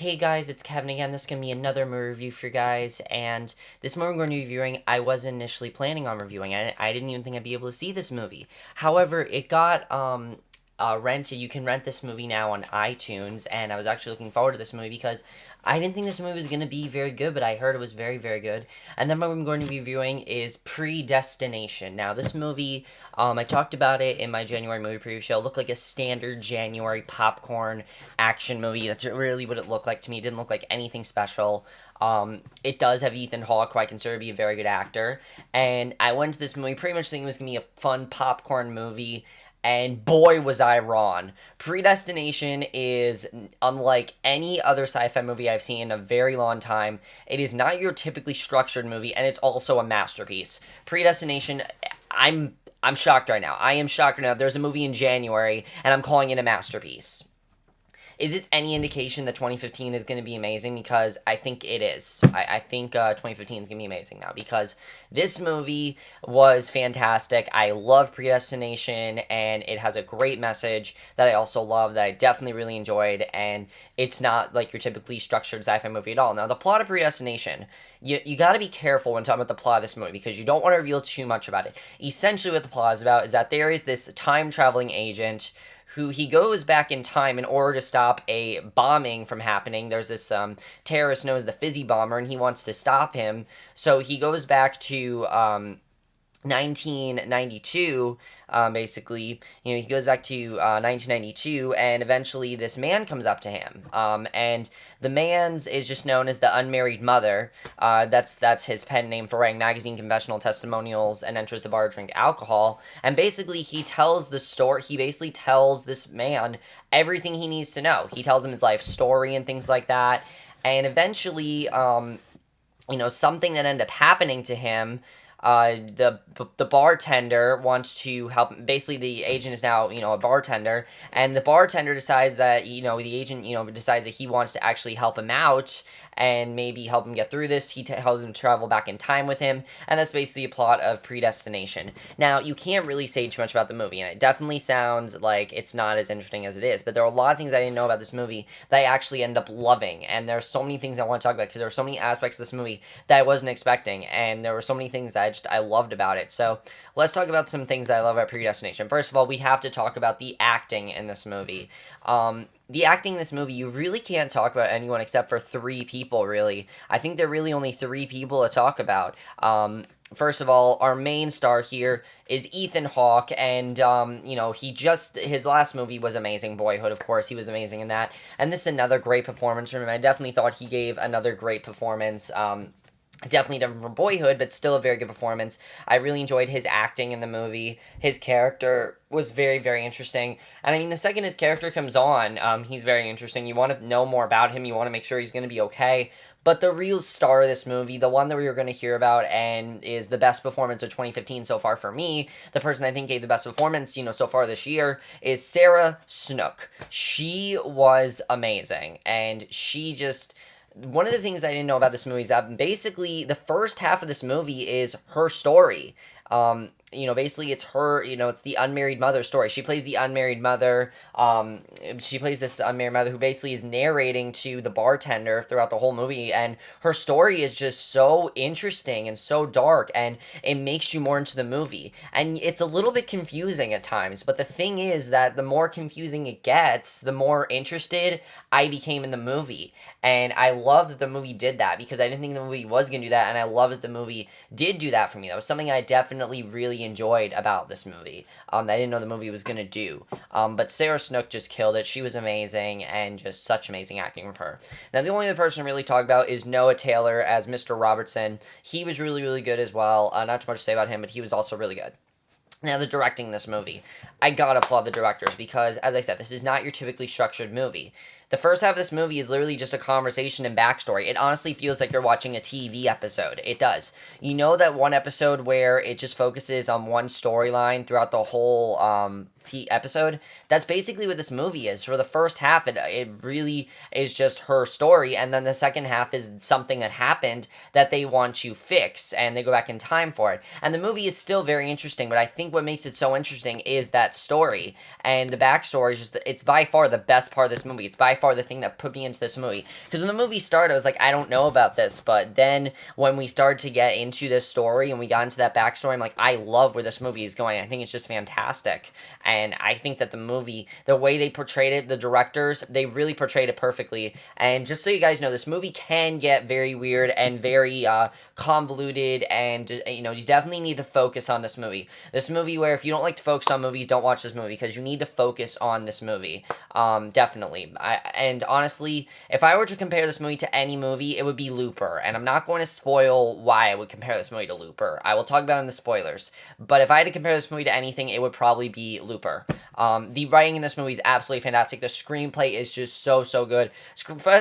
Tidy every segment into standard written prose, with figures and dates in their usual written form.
Hey guys, it's Kevin again. This is going to be another movie review for you guys, and this movie we're going to be reviewing, I wasn't initially planning on reviewing. I didn't even think I'd be able to see this movie. However, it got rented. You can rent this movie now on iTunes, and I was actually looking forward to this movie because I didn't think this movie was going to be very good, but I heard it was very, very good. And then what I'm going to be reviewing is Predestination. Now, this movie, I talked about it in my January movie preview show. It looked like a standard January popcorn action movie. That's really what it looked like to me. It didn't look like anything special. It does have Ethan Hawke, who I consider to be a very good actor. And I went to this movie pretty much thinking it was going to be a fun popcorn movie. And boy, was I wrong. Predestination is unlike any other sci fi movie I've seen in a very long time. It is not your typically structured movie, and it's also a masterpiece. Predestination, I'm shocked right now. I am shocked right now. There's a movie in January, and I'm calling it a masterpiece. Is this any indication that 2015 is going to be amazing? Because I think it is. I think 2015 is going to be amazing now because this movie was fantastic. I love Predestination, and it has a great message that I also love, that I definitely really enjoyed, and it's not like your typically structured sci-fi movie at all. Now, the plot of Predestination, you got to be careful when talking about the plot of this movie because you don't want to reveal too much about it. Essentially, what the plot is about is that there is this time-traveling agent who he goes back in time in order to stop a bombing from happening. There's this terrorist known as the Fizzy Bomber, and he wants to stop him. So he goes back to 1992, basically. He goes back to 1992, and eventually this man comes up to him. And the man's is just known as the unmarried mother. That's his pen name for writing magazine confessional testimonials and enters the bar to drink alcohol. And basically, he tells the story. He basically tells this man everything he needs to know. He tells him his life story and things like that. And eventually, something that ended up happening to him, the bartender wants to help. Basically, the agent is now a bartender, and the bartender decides that the agent decides that he wants to actually help him out and maybe help him get through this. He tells him to travel back in time with him, and that's basically a plot of Predestination. Now, you can't really say too much about the movie, and it definitely sounds like it's not as interesting as it is, but there are a lot of things I didn't know about this movie that I actually end up loving, and there are so many things I want to talk about because there are so many aspects of this movie that I wasn't expecting, and there were so many things that I loved about it. So let's talk about some things that I love about Predestination. First of all, we have to talk about the acting in this movie. The acting in this movie, you really can't talk about anyone except for three people, really. I think there are really only three people to talk about. First of all, our main star here is Ethan Hawke, and, his last movie was amazing. Boyhood, of course, he was amazing in that. And this is another great performance from him. I definitely thought he gave another great performance. Definitely different from Boyhood, but still a very good performance. I really enjoyed his acting in the movie. His character was very, very interesting. And I mean, the second his character comes on, he's very interesting. You want to know more about him. You want to make sure he's going to be okay. But the real star of this movie, the one that we were going to hear about and is the best performance of 2015 so far for me, the person I think gave the best performance, so far this year, is Sarah Snook. She was amazing. And she just... One of the things I didn't know about this movie is that basically the first half of this movie is her story. Basically it's her, it's the unmarried mother story. She plays the unmarried mother. She plays this unmarried mother who basically is narrating to the bartender throughout the whole movie. And her story is just so interesting and so dark, and it makes you more into the movie. And it's a little bit confusing at times. But the thing is that the more confusing it gets, the more interested I became in the movie. And I love that the movie did that because I didn't think the movie was going to do that. And I love that the movie did do that for me. That was something I definitely really enjoyed about this movie. I didn't know the movie was going to do. But Sarah Snook just killed it. She was amazing, and just such amazing acting from her. Now, the only other person to really talk about is Noah Taylor as Mr. Robertson. He was really, really good as well. Not too much to say about him, but he was also really good. Now, the directing in this movie. I gotta applaud the directors because, as I said, this is not your typically structured movie. The first half of this movie is literally just a conversation and backstory. It honestly feels like you're watching a TV episode. It does. You know that one episode where it just focuses on one storyline throughout the whole episode. That's basically what this movie is. For the first half, it really is just her story, and then the second half is something that happened that they want to fix, and they go back in time for it. And the movie is still very interesting, but I think what makes it so interesting is that story, and the backstory is just, it's by far the best part of this movie. It's by far the thing that put me into this movie. Because when the movie started, I was like, I don't know about this, but then when we started to get into this story and we got into that backstory, I'm like, I love where this movie is going. I think it's just fantastic. And I think that the movie, the way they portrayed it, the directors, they really portrayed it perfectly. And just so you guys know, this movie can get very weird and very convoluted, and you definitely need to focus on this movie. This movie, where if you don't like to focus on movies, don't watch this movie, because you need to focus on this movie. Definitely. And honestly, if I were to compare this movie to any movie, it would be Looper. And I'm not going to spoil why I would compare this movie to Looper. I will talk about it in the spoilers. But if I had to compare this movie to anything, it would probably be Looper. The writing in this movie is absolutely fantastic. The screenplay is just so good.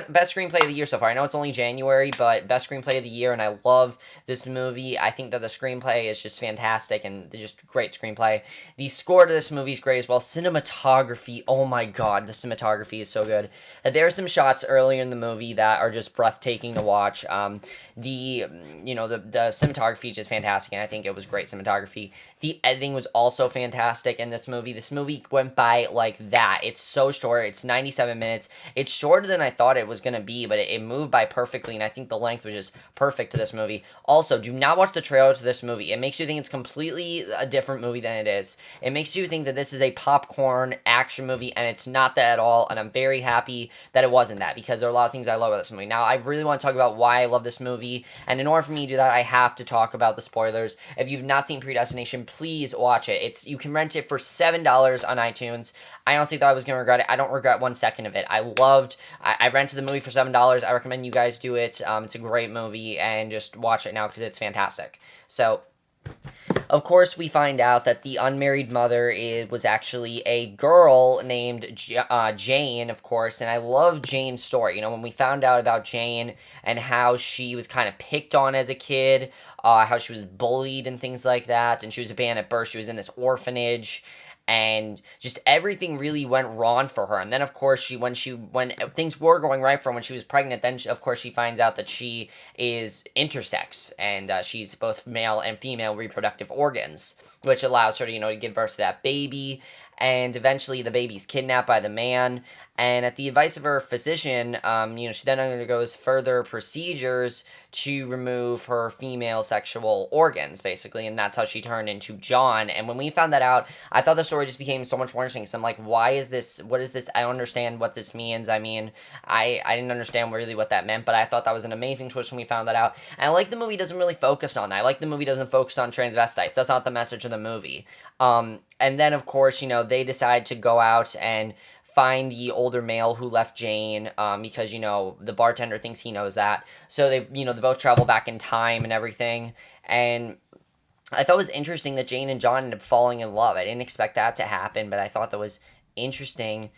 Best screenplay of the year so far. I know it's only January, but best screenplay of the year, and I love this movie. I think that the screenplay is just fantastic, and just great screenplay. The score to this movie is great as well. Cinematography, oh my god, the cinematography is so good. There are some shots earlier in the movie that are just breathtaking to watch. The cinematography is just fantastic, and I think it was great cinematography. The editing was also fantastic in this movie. This movie went by like that. It's so short. It's 97 minutes. It's shorter than I thought it was going to be, but it moved by perfectly, and I think the length was just perfect to this movie. Also, do not watch the trailer to this movie. It makes you think it's completely a different movie than it is. It makes you think that this is a popcorn action movie, and it's not that at all, and I'm very happy that it wasn't that, because there are a lot of things I love about this movie. Now, I really want to talk about why I love this movie, and in order for me to do that, I have to talk about the spoilers. If you've not seen Predestination, please watch it. You can rent it for $7 on iTunes. I honestly thought I was going to regret it. I don't regret 1 second of it. I rented the movie for $7. I recommend you guys do it. It's a great movie, and just watch it now because it's fantastic. So, of course, we find out that the unmarried mother was actually a girl named Jane, of course, and I love Jane's story. When we found out about Jane and how she was kind of picked on as a kid, how she was bullied and things like that, and she was abandoned at birth, she was in this orphanage, and just everything really went wrong for her. And then, of course, when things were going right for her when she was pregnant, then of course she finds out that she is intersex, and she's both male and female reproductive organs, which allows her to give birth to that baby. And eventually the baby's kidnapped by the man, and at the advice of her physician, she then undergoes further procedures to remove her female sexual organs, basically, and that's how she turned into John. And when we found that out, I thought the story just became so much more interesting. So I'm like, why is this? What is this? I don't understand what this means. I mean, I didn't understand really what that meant, but I thought that was an amazing twist when we found that out. And I like the movie doesn't really focus on that. I like the movie doesn't focus on transvestites. That's not the message of the movie. And then, of course, they decide to go out and find the older male who left Jane, because, the bartender thinks he knows that. So they both travel back in time and everything. And I thought it was interesting that Jane and John ended up falling in love. I didn't expect that to happen, but I thought that was interesting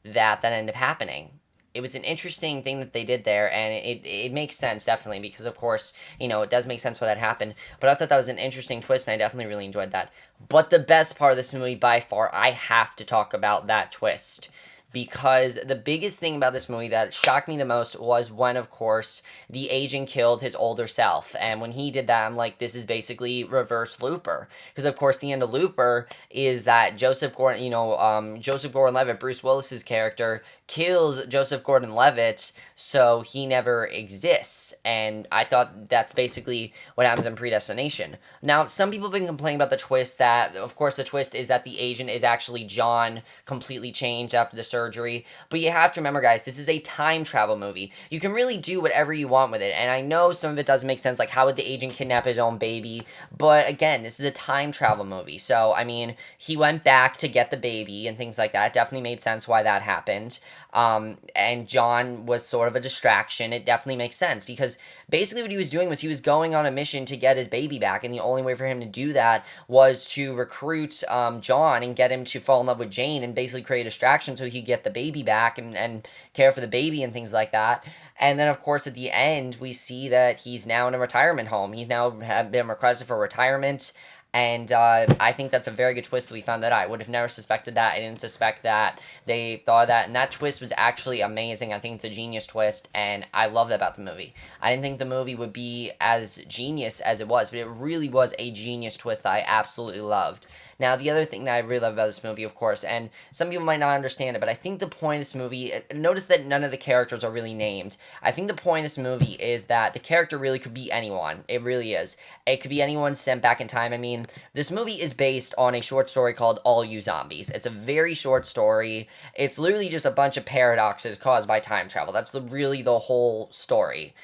that ended up happening. It was an interesting thing that they did there, and it makes sense, definitely, because, of course, it does make sense why that happened. But I thought that was an interesting twist, and I definitely really enjoyed that. But the best part of this movie, by far, I have to talk about that twist. Because the biggest thing about this movie that shocked me the most was when, of course, the agent killed his older self. And when he did that, I'm like, this is basically reverse Looper. Because, of course, the end of Looper is that Joseph Gordon-Levitt, Bruce Willis's character, kills Joseph Gordon-Levitt, so he never exists. And I thought that's basically what happens in Predestination. Now, some people have been complaining about the twist that, of course, the twist is that the agent is actually John, completely changed after the surgery. But you have to remember, guys, this is a time travel movie. You can really do whatever you want with it. And I know some of it doesn't make sense, like how would the agent kidnap his own baby? But again, this is a time travel movie. So, I mean, he went back to get the baby and things like that. It definitely made sense why that happened. And John was sort of a distraction. It definitely makes sense, because basically what he was doing was he was going on a mission to get his baby back, and the only way for him to do that was to recruit John and get him to fall in love with Jane and basically create a distraction so he could get the baby back and care for the baby and things like that. And then, of course, at the end, we see that he's now in a retirement home. He's now been requested for retirement, And I think that's a very good twist that we found that. I would have never suspected that. I didn't suspect that they thought of that, and that twist was actually amazing. I think it's a genius twist, and I love that about the movie. I didn't think the movie would be as genius as it was, but it really was a genius twist that I absolutely loved. Now, the other thing that I really love about this movie, of course, and some people might not understand it, but I think the point of this movie, notice that none of the characters are really named. I think the point of this movie is that the character really could be anyone. It really is. It could be anyone sent back in time. I mean, this movie is based on a short story called All You Zombies. It's a very short story. It's literally just a bunch of paradoxes caused by time travel. That's really the whole story.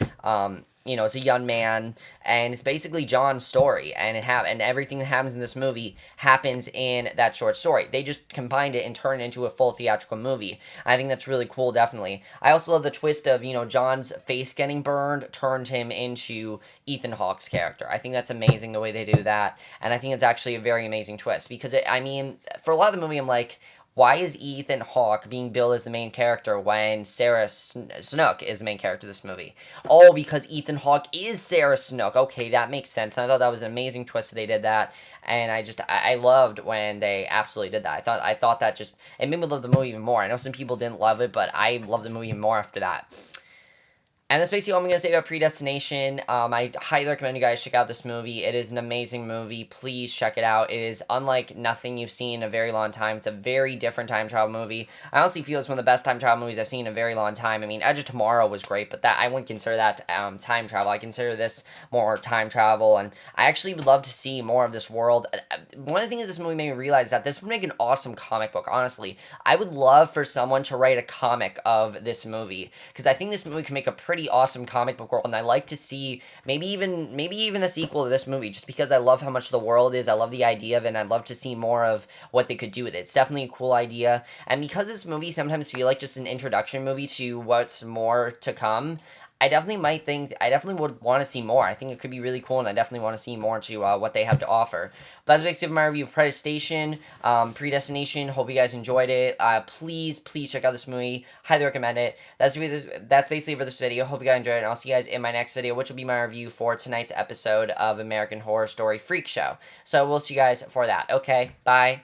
It's a young man, and it's basically John's story, and and everything that happens in this movie happens in that short story. They just combined it and turned it into a full theatrical movie. I think that's really cool, definitely. I also love the twist of John's face getting burned turned him into Ethan Hawke's character. I think that's amazing the way they do that, and I think it's actually a very amazing twist because for a lot of the movie, I'm like, why is Ethan Hawke being billed as the main character when Sarah Snook is the main character of this movie? Oh, because Ethan Hawke is Sarah Snook. Okay, that makes sense. And I thought that was an amazing twist that they did that, and I loved when they absolutely did that. I thought that just it made me love the movie even more. I know some people didn't love it, but I loved the movie even more after that. And that's basically all I'm going to say about Predestination. I highly recommend you guys check out this movie. It is an amazing movie. Please check it out. It is unlike nothing you've seen in a very long time. It's a very different time travel movie. I honestly feel it's one of the best time travel movies I've seen in a very long time. I mean, Edge of Tomorrow was great, but that I wouldn't consider that time travel. I consider this more time travel, and I actually would love to see more of this world. One of the things this movie made me realize is that this would make an awesome comic book, honestly. I would love for someone to write a comic of this movie, because I think this movie can make a pretty awesome comic book world, and I like to see maybe even a sequel to this movie, just because I love how much the world is. I love the idea of it, and I'd love to see more of what they could do with it. It's definitely a cool idea, and because this movie sometimes feel like just an introduction movie to what's more to come, I definitely would want to see more. I think it could be really cool, and I definitely want to see more to what they have to offer. But that's basically my review of Predestination. Hope you guys enjoyed it. Please check out this movie. Highly recommend it. That's basically for this video. Hope you guys enjoyed it, and I'll see you guys in my next video, which will be my review for tonight's episode of American Horror Story Freak Show. So we'll see you guys for that. Okay, bye.